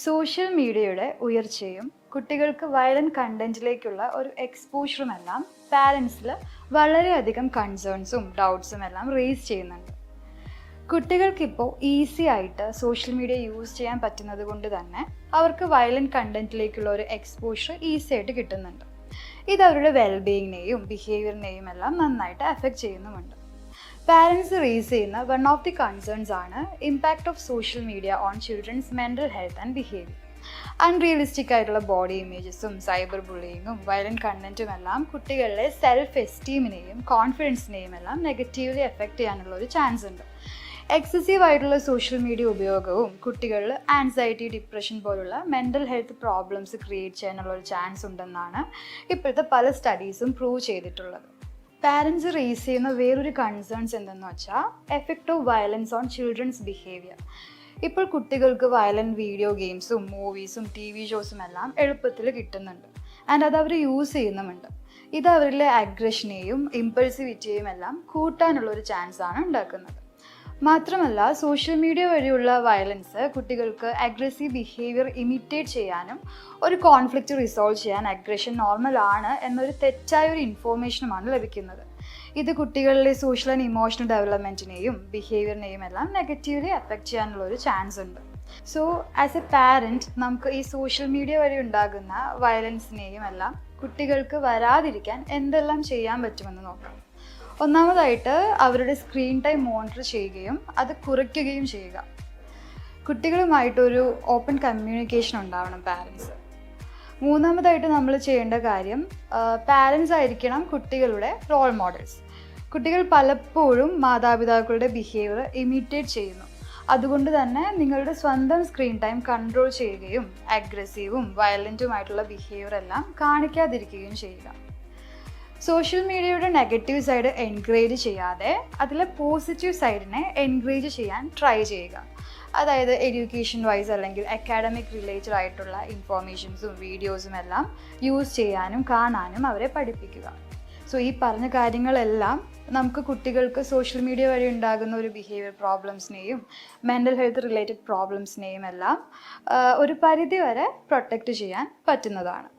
Social മീഡിയയുടെ ഉയർച്ചയും കുട്ടികൾക്ക് വയലന്റ് കണ്ടന്റിലേക്കുള്ള ഒരു എക്സ്പോഷറുമെല്ലാം പാരൻസിൽ വളരെയധികം കൺസേൺസും ഡൗട്ട്സും എല്ലാം റേസ് ചെയ്യുന്നുണ്ട്. കുട്ടികൾക്കിപ്പോൾ ഈസി ആയിട്ട് സോഷ്യൽ മീഡിയ യൂസ് ചെയ്യാൻ പറ്റുന്നത് കൊണ്ട് തന്നെ അവർക്ക് വയലന്റ് കണ്ടന്റിലേക്കുള്ള ഒരു എക്സ്പോഷർ ഈസി ആയിട്ട് കിട്ടുന്നുണ്ട്. ഇത് അവരുടെ വെൽബീയിങ്ങിനെയും ബിഹേവിയറിനെയും എല്ലാം നന്നായിട്ട് അഫക്റ്റ് ചെയ്യുന്നുമുണ്ട്. പാരൻസ് റേസ് ചെയ്യുന്ന വൺ ഓഫ് ദി കൺസേൺസ് ആണ് impact of social media on children's mental health and behaviour. Unrealistic ആയിട്ടുള്ള ബോഡി ഇമേജസും സൈബർ ബുള്ളിങ്ങും വയലന്റ് കണ്ടന്റും എല്ലാം കുട്ടികളിലെ സെൽഫ് എസ്റ്റീമിനെയും കോൺഫിഡൻസിനെയും എല്ലാം നെഗറ്റീവ്ലി എഫക്റ്റ് ചെയ്യാനുള്ള ഒരു ചാൻസ് ഉണ്ട്. എക്സസീവ് ആയിട്ടുള്ള സോഷ്യൽ മീഡിയ ഉപയോഗവും കുട്ടികളിൽ ആൻസൈറ്റി, ഡിപ്രഷൻ പോലുള്ള മെൻ്റൽ ഹെൽത്ത് പ്രോബ്ലംസ് ക്രിയേറ്റ് ചെയ്യാനുള്ള ഒരു ചാൻസ് ഉണ്ടെന്നാണ് ഇപ്പോഴത്തെ പല സ്റ്റഡീസും പ്രൂവ് ചെയ്തിട്ടുള്ളത്. പാരൻസ് റേസ് ചെയ്യുന്ന വേറൊരു കൺസേൺസ് എന്തെന്ന് വെച്ചാൽ effect of violence on children's behaviour. ഇപ്പോൾ കുട്ടികൾക്ക് വയലൻറ്റ് വീഡിയോ ഗെയിംസും മൂവീസും TV ഷോസും എല്ലാം എളുപ്പത്തിൽ കിട്ടുന്നുണ്ട് ആൻഡ് അത് അവർ യൂസ് ചെയ്യുന്നുമുണ്ട്. ഇത് അവരിലെ അഗ്രഷനെയും ഇമ്പൾസിവിറ്റിയെയും എല്ലാം കൂട്ടാനുള്ള ഒരു ചാൻസാണ് ഉണ്ടാക്കുന്നത്. മാത്രമല്ല സോഷ്യൽ മീഡിയ വഴിയുള്ള വയലൻസ് കുട്ടികൾക്ക് അഗ്രസീവ് ബിഹേവിയർ ഇമിറ്റേറ്റ് ചെയ്യാനും ഒരു കോൺഫ്ലിക്റ്റ് റിസോൾവ് ചെയ്യാൻ അഗ്രഷൻ നോർമൽ ആണ് എന്നൊരു തെറ്റായ ഒരു ഇൻഫോർമേഷനുമാണ് ലഭിക്കുന്നത്. ഇത് കുട്ടികളിലെ സോഷ്യൽ ആൻഡ് ഇമോഷണൽ ഡെവലപ്മെൻറ്റിനെയും ബിഹേവിയറിനെയും എല്ലാം നെഗറ്റീവ്ലി എഫക്റ്റ് ചെയ്യാനുള്ള ഒരു ചാൻസ് ഉണ്ട്. സോ ആസ് എ പാരൻറ്റ് നമുക്ക് ഈ സോഷ്യൽ മീഡിയ വഴി ഉണ്ടാകുന്ന വയലൻസിനെയും എല്ലാം കുട്ടികൾക്ക് വരാതിരിക്കാൻ എന്തെല്ലാം ചെയ്യാൻ പറ്റുമെന്ന് നോക്കാം. ഒന്നാമതായിട്ട് അവരുടെ സ്ക്രീൻ ടൈം മോണിറ്റർ ചെയ്യുകയും അത് കുറയ്ക്കുകയും ചെയ്യുക. കുട്ടികളുമായിട്ടൊരു ഓപ്പൺ കമ്മ്യൂണിക്കേഷൻ ഉണ്ടാവണം പാരൻസ്. മൂന്നാമതായിട്ട് നമ്മൾ ചെയ്യേണ്ട കാര്യം പാരൻസ് ആയിരിക്കണം കുട്ടികളുടെ റോൾ മോഡൽസ്. കുട്ടികൾ പലപ്പോഴും മാതാപിതാക്കളുടെ ബിഹേവിയർ ഇമിറ്റേറ്റ് ചെയ്യുന്നു. അതുകൊണ്ട് തന്നെ നിങ്ങളുടെ സ്വന്തം സ്ക്രീൻ ടൈം കൺട്രോൾ ചെയ്യുകയും അഗ്രസീവും വയലൻറ്റുമായിട്ടുള്ള ബിഹേവിയർ എല്ലാം കാണിക്കാതിരിക്കുകയും ചെയ്യുക. സോഷ്യൽ മീഡിയയുടെ നെഗറ്റീവ് സൈഡ് എൻകറേജ് ചെയ്യാതെ അതിലെ പോസിറ്റീവ് സൈഡിനെ എൻകറേജ് ചെയ്യാൻ ട്രൈ ചെയ്യുക. അതായത് എഡ്യൂക്കേഷൻ വൈസ് അല്ലെങ്കിൽ അക്കാഡമിക് റിലേറ്റഡ് ആയിട്ടുള്ള ഇൻഫോർമേഷൻസും വീഡിയോസും എല്ലാം യൂസ് ചെയ്യാനും കാണാനും അവരെ പഠിപ്പിക്കുക. സോ ഈ പറഞ്ഞ കാര്യങ്ങളെല്ലാം നമുക്ക് കുട്ടികൾക്ക് സോഷ്യൽ മീഡിയ വഴി ഉണ്ടാകുന്ന ഒരു ബിഹേവിയർ പ്രോബ്ലംസിനെയും മെൻ്റൽ ഹെൽത്ത് റിലേറ്റഡ് പ്രോബ്ലംസിനെയും എല്ലാം ഒരു പരിധി വരെ പ്രൊട്ടക്റ്റ് ചെയ്യാൻ പറ്റുന്നതാണ്.